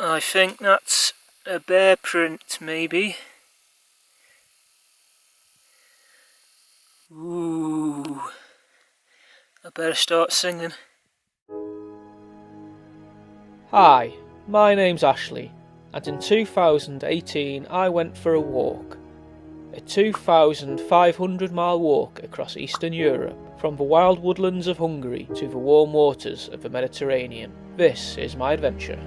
I think that's a bear print, maybe. Ooh, I better start singing. Hi, my name's Ashley, and in 2018 I went for a walk. A 2,500-mile walk across Eastern Europe, from the wild woodlands of Hungary to the warm waters of the Mediterranean. This is my adventure.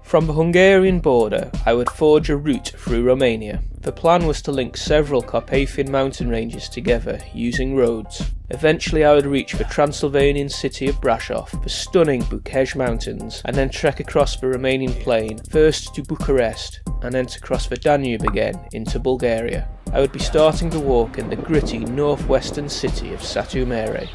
From the Hungarian border, I would forge a route through Romania. The plan was to link several Carpathian mountain ranges together using roads. Eventually I would reach the Transylvanian city of Brasov, the stunning Bucegi Mountains, and then trek across the Romanian plain, first to Bucharest, and then to cross the Danube again into Bulgaria. I would be starting the walk in the gritty northwestern city of Satu Mare.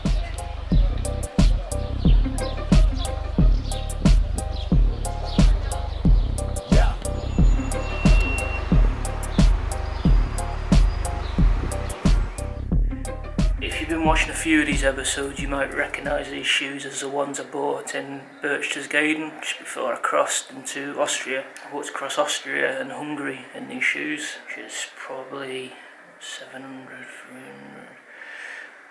If you've been watching a few of these episodes, you might recognise these shoes as the ones I bought in Berchtesgaden just before I crossed into Austria. I walked across Austria and Hungary in these shoes, which is probably 700, 300,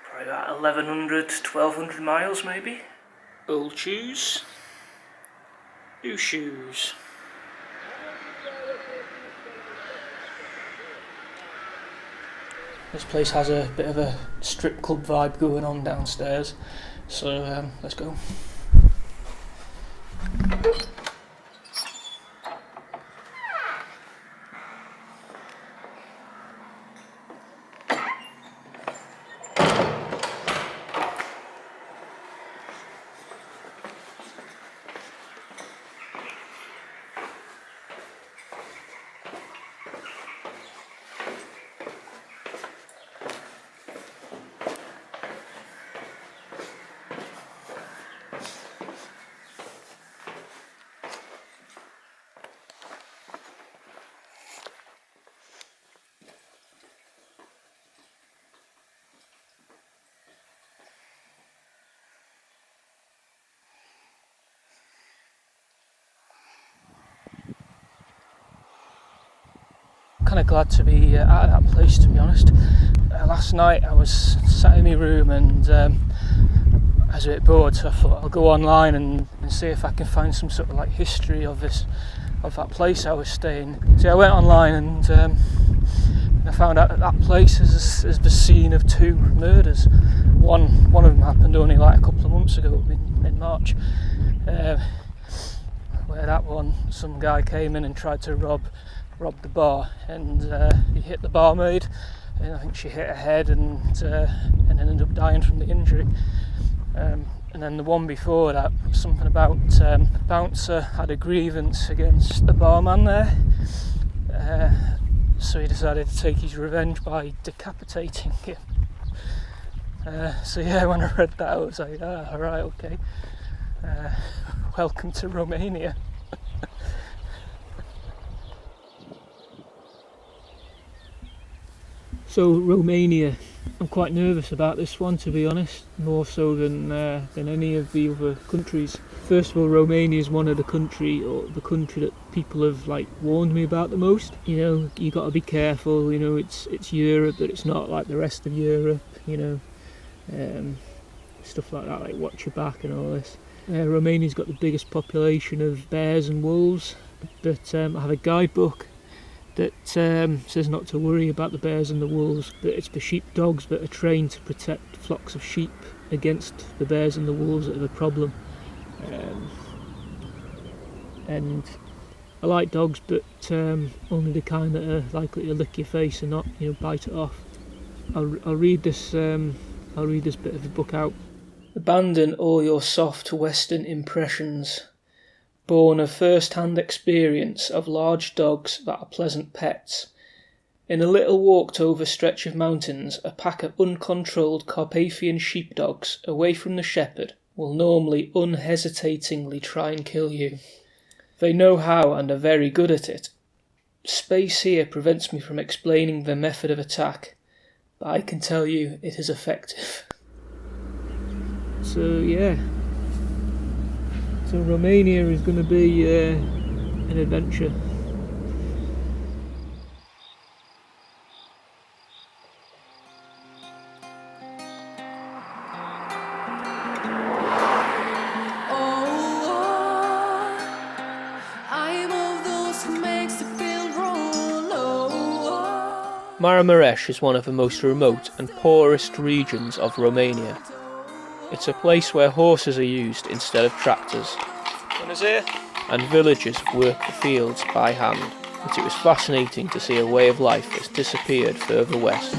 probably about 1100, 1200 miles maybe. Old shoes, new shoes. This place has a bit of a strip club vibe going on downstairs, so let's go. Kind of glad to be out of that place, to be honest. Last night I was sat in my room and I was a bit bored, so I thought I'll go online and see if I can find some sort of like history of that place I was staying. So I went online and I found out that place is the scene of 2 murders. One of them happened only like a couple of months ago, in March, where that one, some guy came in and tried to rob the bar, and he hit the barmaid, and I think she hit her head and ended up dying from the injury. And then the one before that, something about the bouncer had a grievance against the barman there, so he decided to take his revenge by decapitating him. So yeah, when I read that I was like, alright, okay, welcome to Romania. So Romania, I'm quite nervous about this one, to be honest, more so than any of the other countries. First of all, Romania is one of the country that people have like warned me about the most. You know, you got to be careful. You know, it's Europe, but it's not like the rest of Europe. You know, stuff like that, like watch your back and all this. Romania's got the biggest population of bears and wolves, but I have a guidebook that says not to worry about the bears and the wolves, that it's the sheepdogs that are trained to protect flocks of sheep against the bears and the wolves that are the problem. And I like dogs, but only the kind that are likely to lick your face and not, bite it off. I'll read this. I'll read this bit of the book out. Abandon all your soft Western impressions, born of first-hand experience of large dogs that are pleasant pets. In a little walked-over stretch of mountains, a pack of uncontrolled Carpathian sheepdogs, away from the shepherd, will normally unhesitatingly try and kill you. They know how and are very good at it. Space here prevents me from explaining their method of attack, but I can tell you it is effective. So yeah, so Romania is going to be an adventure. Maramures is one of the most remote and poorest regions of Romania. It's a place where horses are used instead of tractors, and villagers work the fields by hand, but it was fascinating to see a way of life that's disappeared further west.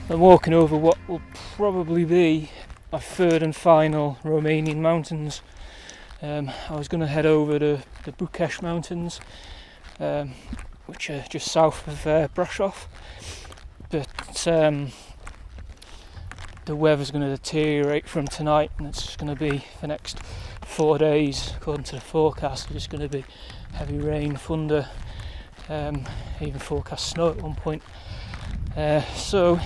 I'm walking over what will probably be my third and final Romanian mountains. I was going to head over to the Bucegi Mountains, which are just south of Brasov, but the weather's going to deteriorate from tonight, and it's just going to be the next 4 days, according to the forecast. It's just going to be heavy rain, thunder, even forecast snow at one point. So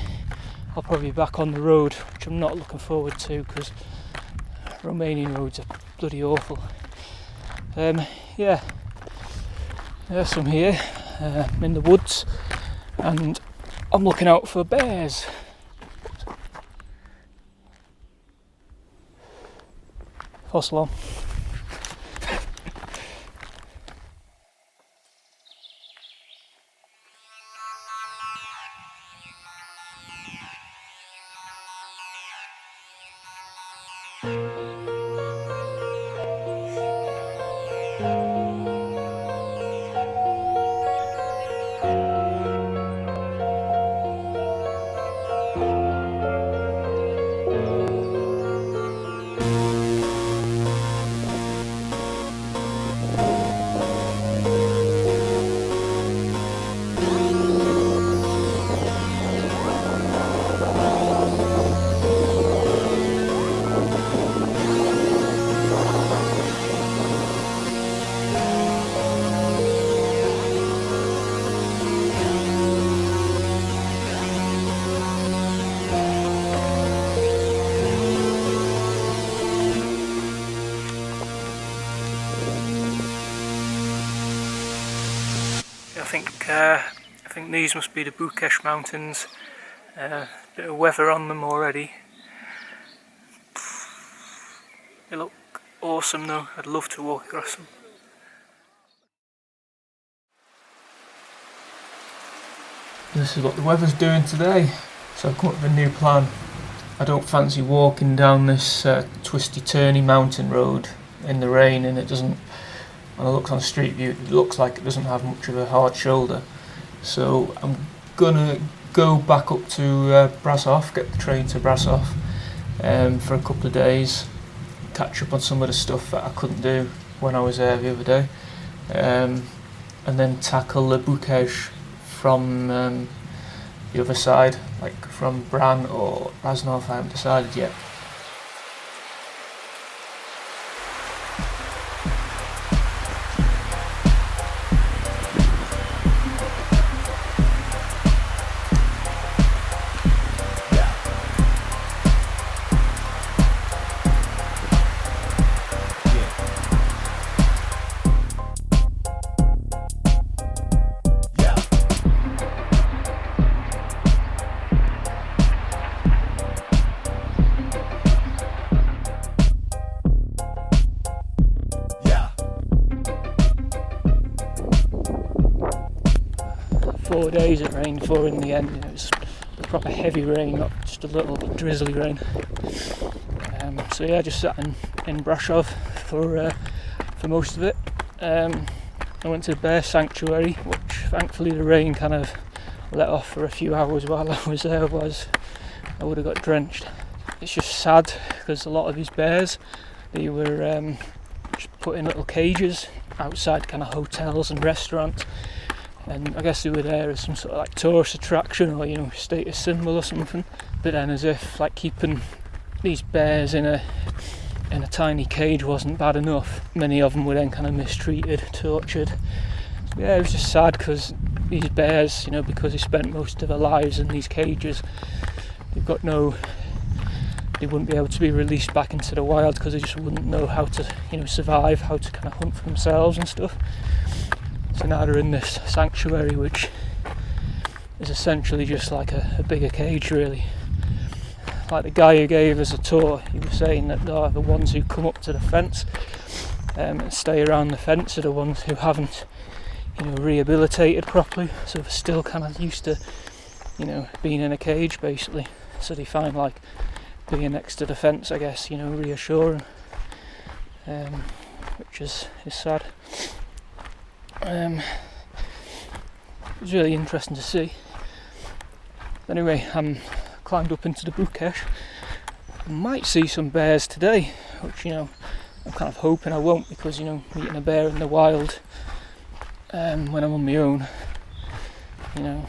I'll probably be back on the road, which I'm not looking forward to because Romanian roads are bloody awful. Yeah, so I'm here, I'm in the woods, and I'm looking out for bears. Fossil on. I think these must be the Bucegi Mountains. Bit of weather on them already. They look awesome though. I'd love to walk across them. This is what the weather's doing today. So I've come up with a new plan. I don't fancy walking down this twisty turny mountain road in the rain, and it doesn't, when I look on Street View, it looks like it doesn't have much of a hard shoulder. So I'm gonna go back up to Brasov, get the train to Brasov for a couple of days, catch up on some of the stuff that I couldn't do when I was there the other day, and then tackle the Bucegi from the other side, like from Bran or Brasov. I haven't decided yet. Days it rained for in the end. You know, it was proper heavy rain, not just a little drizzly rain. So yeah, I just sat in Brasov for most of it. I went to the bear sanctuary, which thankfully the rain kind of let off for a few hours while I was there, otherwise I would have got drenched. It's just sad because a lot of these bears, they were just put in little cages outside kind of hotels and restaurants. And I guess they were there as some sort of like tourist attraction or, you know, status symbol or something. But then as if like keeping these bears in a tiny cage wasn't bad enough, many of them were then kind of mistreated, tortured. So yeah, it was just sad because these bears, you know, because they spent most of their lives in these cages, they wouldn't be able to be released back into the wild because they just wouldn't know how to, you know, survive, how to kind of hunt for themselves and stuff. So now they're in this sanctuary, which is essentially just like a bigger cage, really. Like the guy who gave us a tour, he was saying that the ones who come up to the fence and stay around the fence are the ones who haven't, you know, rehabilitated properly, so they're still kind of used to, you know, being in a cage basically. So they find like being next to the fence, I guess, you know, reassuring, which is sad. It was really interesting to see. Anyway, I'm climbed up into the Bucegi. I might see some bears today, which, you know, I'm kind of hoping I won't, because, you know, meeting a bear in the wild when I'm on my own, you know.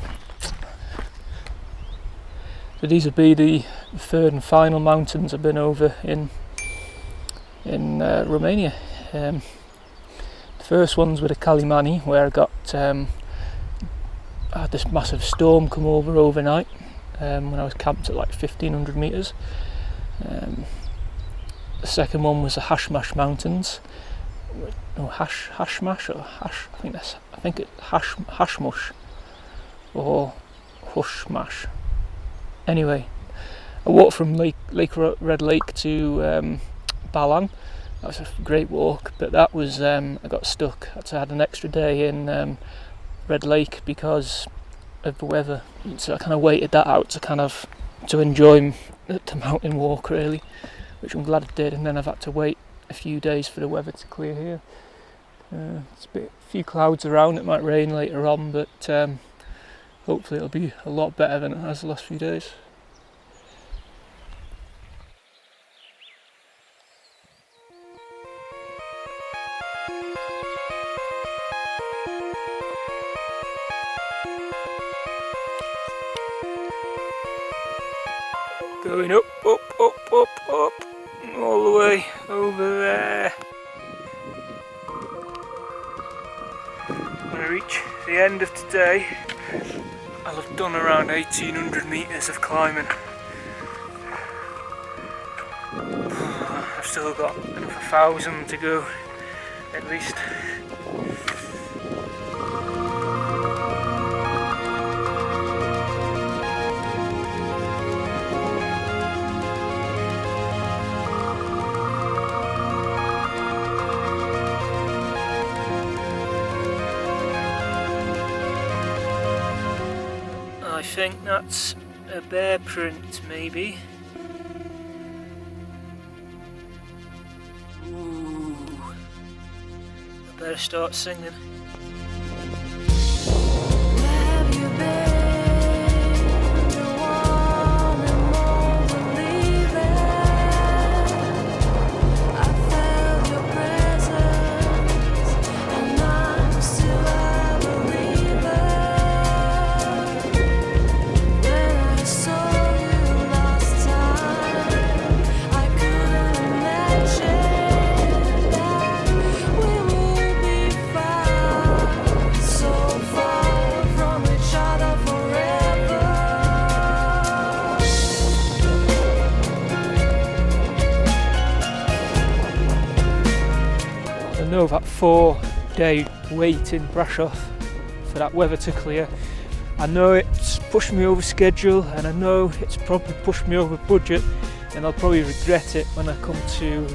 So these would be the third and final mountains I've been over in Romania. The first ones were the Kalimani, where I got I had this massive storm come over overnight when I was camped at like 1500 metres. The second one was the Hashmash Mountains. No, Hashmash or Hash. I think it's Hashmush or Hushmash. Anyway, I walked from Red Lake to Balang. That was a great walk, but that was I got stuck. I had an extra day in Red Lake because of the weather, so I kind of waited that out to enjoy the mountain walk, really, which I'm glad I did. And then I've had to wait a few days for the weather to clear here. It's a few clouds around. It might rain later on, but hopefully it'll be a lot better than it has the last few days. Going up, all the way over there. When I reach the end of today, I'll have done around 1800 metres of climbing. I've still got another 1,000 to go, at least. I think that's a bear print, maybe. Ooh, I better start singing. I know that 4-day wait in Brasov for that weather to clear. I know it's pushed me over schedule, and I know it's probably pushed me over budget, and I'll probably regret it when I come to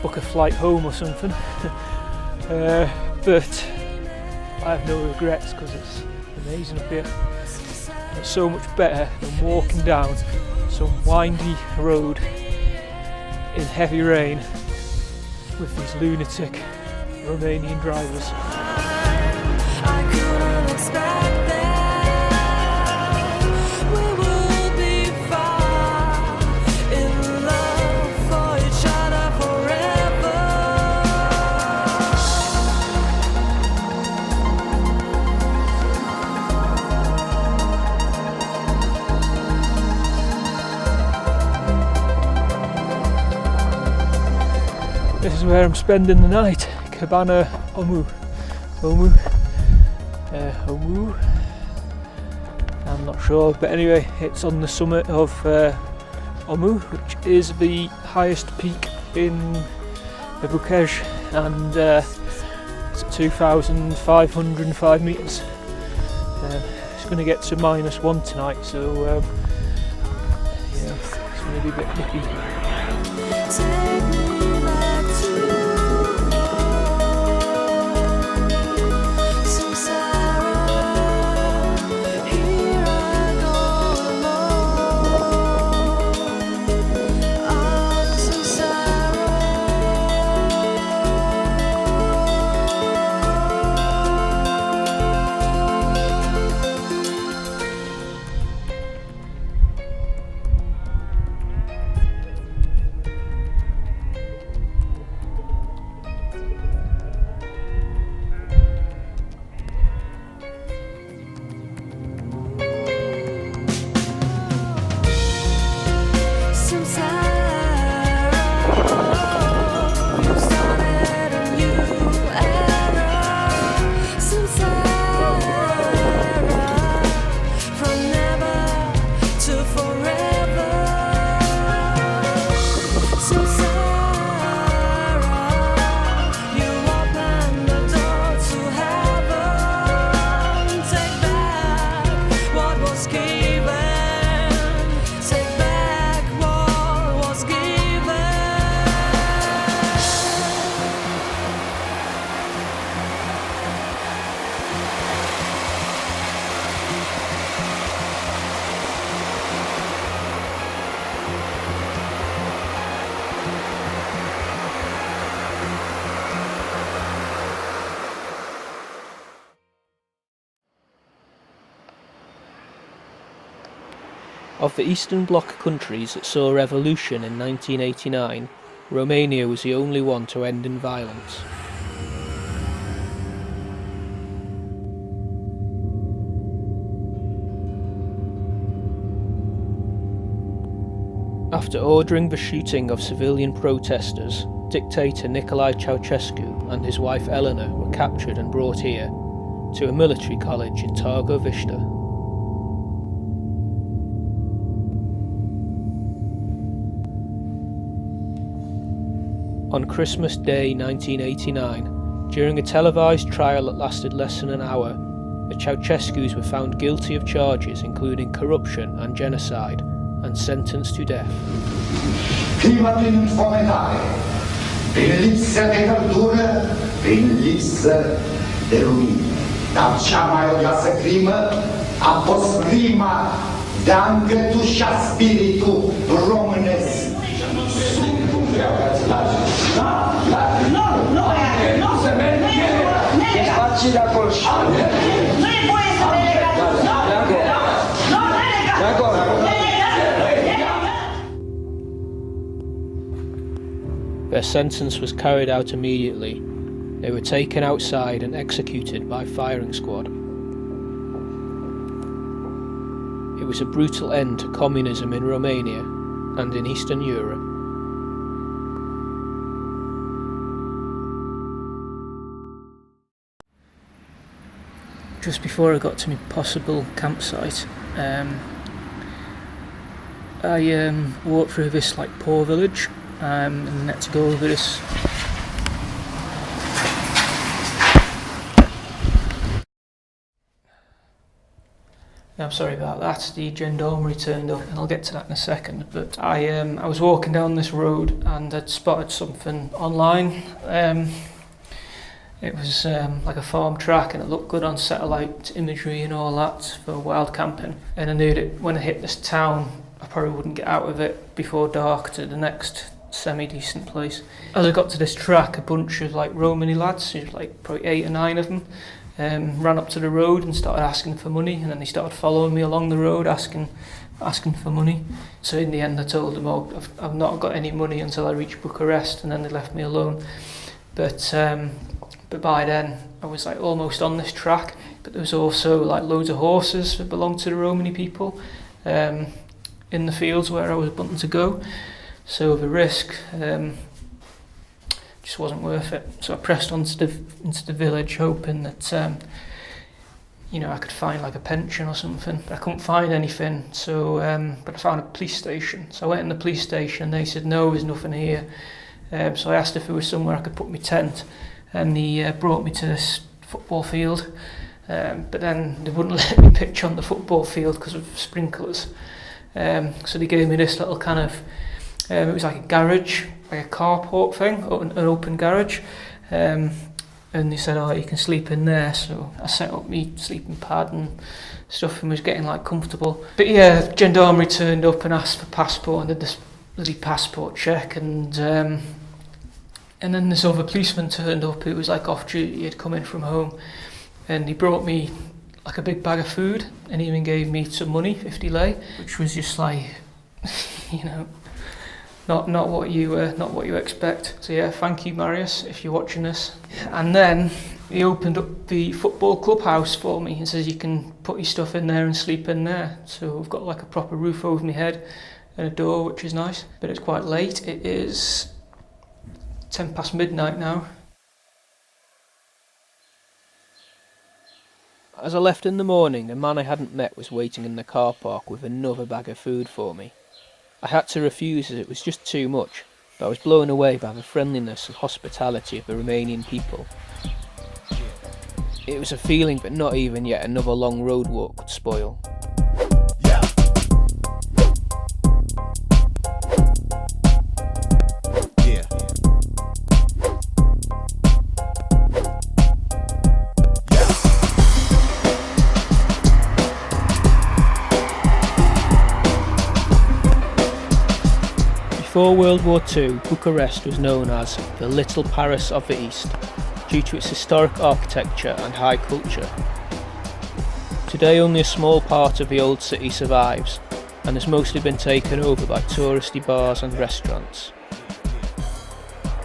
book a flight home or something. But I have no regrets, because it's amazing up here. It's so much better than walking down some windy road in heavy rain with these lunatic Romanian drivers. I couldn't expect that we would be far in love for each other forever. This is where I'm spending the night. Cabana Omu. I'm not sure, but anyway, it's on the summit of Omu, which is the highest peak in the Bucegi, and it's 2,505 metres. It's going to get to -1 tonight, so yeah, it's going to be a bit nippy. Of the Eastern Bloc countries that saw revolution in 1989, Romania was the only one to end in violence. After ordering the shooting of civilian protesters, dictator Nicolae Ceausescu and his wife Eleanor were captured and brought here, to a military college in Targoviste. On Christmas Day 1989, during a televised trial that lasted less than an hour, the Ceausescus were found guilty of charges including corruption and genocide, and sentenced to death. Crimă prin înfometare, prin lipsă de căldură, prin lipsă de lumină. Dar cea mai odioasă crimă a fost crima de a îngătușa spiritul românesc. Their sentence was carried out immediately. They were taken outside and executed by firing squad. It was a brutal end to communism in Romania and in Eastern Europe. Just before I got to my possible campsite, I walked through this like poor village, and had to go over this. I'm sorry about that. The gendarmerie turned up, and I'll get to that in a second. But I was walking down this road and I'd spotted something online. It was like a farm track, and it looked good on satellite imagery and all that for wild camping. And I knew that when I hit this town, I probably wouldn't get out of it before dark to the next semi-decent place. As I got to this track, a bunch of like Romany lads, there's like probably 8 or 9 of them, ran up to the road and started asking for money, and then they started following me along the road asking for money. So in the end I told them, oh, I've not got any money until I reach Bucharest, and then they left me alone. But by then I was like almost on this track, but there was also like loads of horses that belonged to the Romany people in the fields where I was wanting to go. So the risk just wasn't worth it. So I pressed on into the village, hoping that I could find like a pension or something. But I couldn't find anything. So but I found a police station. So I went in the police station, and they said no, there's nothing here. So I asked if there was somewhere I could put my tent, and they brought me to this football field. But then they wouldn't let me pitch on the football field because of sprinklers. So they gave me this little kind of, it was like a garage, like a carport thing, an open garage. And they said, oh, you can sleep in there. So I set up my sleeping pad and stuff and was getting like comfortable. But yeah, gendarmerie turned up and asked for passport and did this bloody passport check. And then this other policeman turned up who was like off duty, he had come in from home. And he brought me like a big bag of food, and he even gave me some money, 50 lei, which was just like, not what you expect. So yeah, thank you, Marius, if you're watching this. And then he opened up the football clubhouse for me and says you can put your stuff in there and sleep in there. So I've got like a proper roof over my head and a door, which is nice. But it's quite late. It is 10 past midnight now. As I left in the morning, a man I hadn't met was waiting in the car park with another bag of food for me. I had to refuse as it was just too much, but I was blown away by the friendliness and hospitality of the Romanian people. It was a feeling that not even yet another long road walk could spoil. Before World War II, Bucharest was known as the Little Paris of the East, due to its historic architecture and high culture. Today only a small part of the old city survives, and has mostly been taken over by touristy bars and restaurants.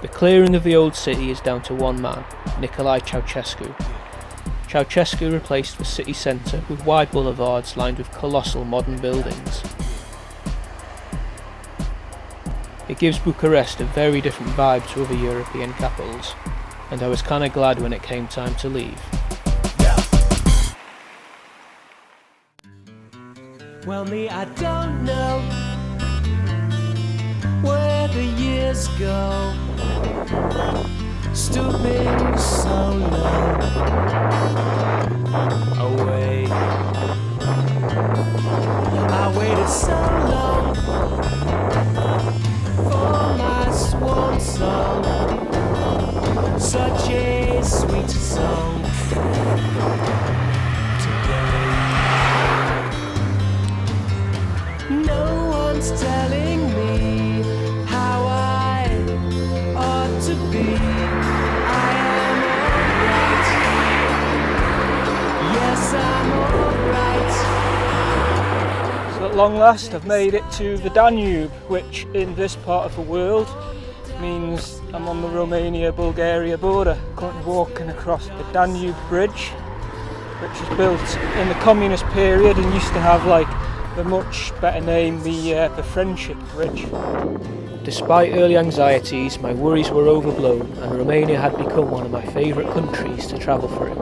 The clearing of the old city is down to one man, Nicolae Ceausescu. Ceausescu replaced the city centre with wide boulevards lined with colossal modern buildings. It gives Bucharest a very different vibe to other European capitals, and I was kinda glad when it came time to leave. Well, me, I don't know where the years go, stooping so low away. I waited so long for my swan song, such a sweet song today. No one's telling me how I ought to be. I am alright. Yes, I'm alright. So at long last I've made it to the Danube, which in this part of the world means I'm on the Romania-Bulgaria border. Currently walking across the Danube Bridge, which was built in the communist period and used to have like the much better name, the Friendship Bridge. Despite early anxieties, my worries were overblown and Romania had become one of my favourite countries to travel through.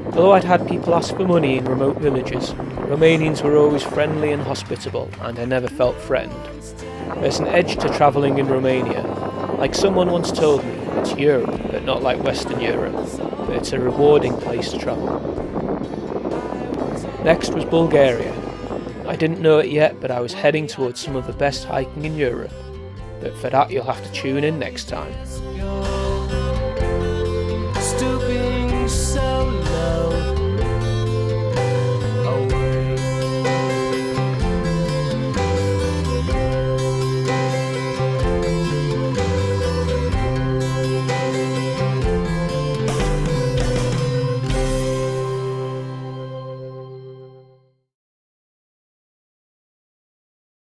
Although I'd had people ask for money in remote villages, Romanians were always friendly and hospitable, and I never felt threatened. There's an edge to travelling in Romania. Like someone once told me, it's Europe, but not like Western Europe, but it's a rewarding place to travel. Next was Bulgaria. I didn't know it yet, but I was heading towards some of the best hiking in Europe. But for that you'll have to tune in next time.